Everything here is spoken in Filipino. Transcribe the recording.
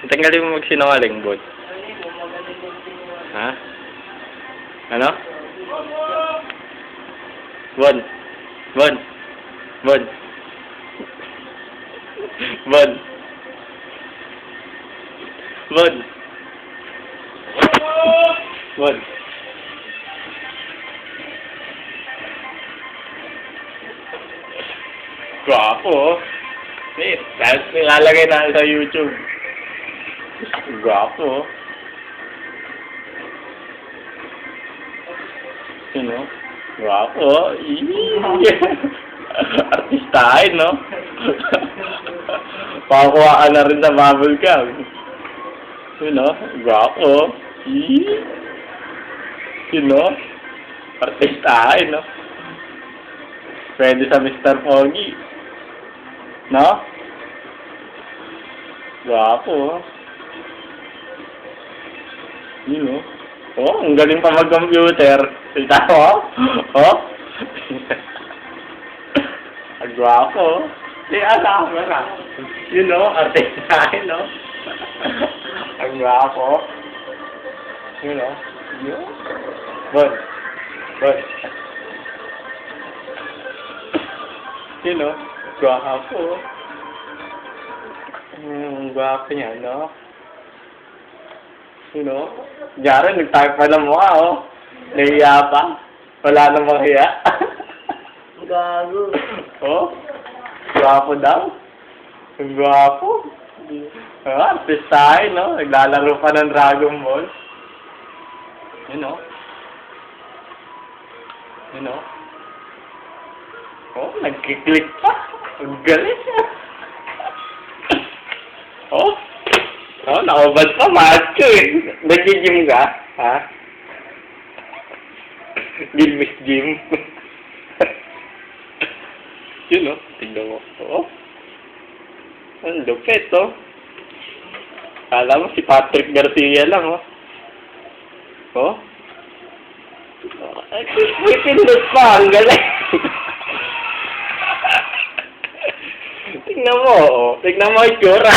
Tanggalin mo magsinungaling, bot. Ha? Ano? Bon. Bon. Bon. Bon. Bon. Bon. Gwapo, oh. Dahil nilalagay na sa YouTube. Gwapo, oh. Sino? Gwapo, oh. Artistahin, no? Pakakuha ka na rin sa bubble gum. Sino? Gwapo, oh. Sino? Artistahin, no? Pwede sa Mr. Foggy. No? Gwapo, oh. Yun, oh. Oh, ang galing pa mag-computer. Kita mo? Oh? Ang gwapo, oh. Alam mo na. Yun, oh. Artistahin, no? Ang gwapo. Yun, oh. Yun. Bon. Bon. Yun, oh. Gwapo, oh. Gwapo niya, no? You know? Diyan, nag-type pa ng mukha, oh. Nahiya pa. Wala namang hiya. Gago. Oh? Gwapo daw. Gwapo. Ah, artistahin, no? Naglalaro pa ng Dragon Ball. You know? You know? Oh, nagkiklik pa. Ang galing. Oh? Oh, nakabad pa, macho eh. Nag-gym ka? Ha? Gilmis gym. Yun, oh. Tignan mo. Oh. Ang lupit, oh. Kala mo si Patrick Garcia lang, oh. Oh. May pindot pa. Ang galing. Tignan mo, oh. Tignan mo yung tsura.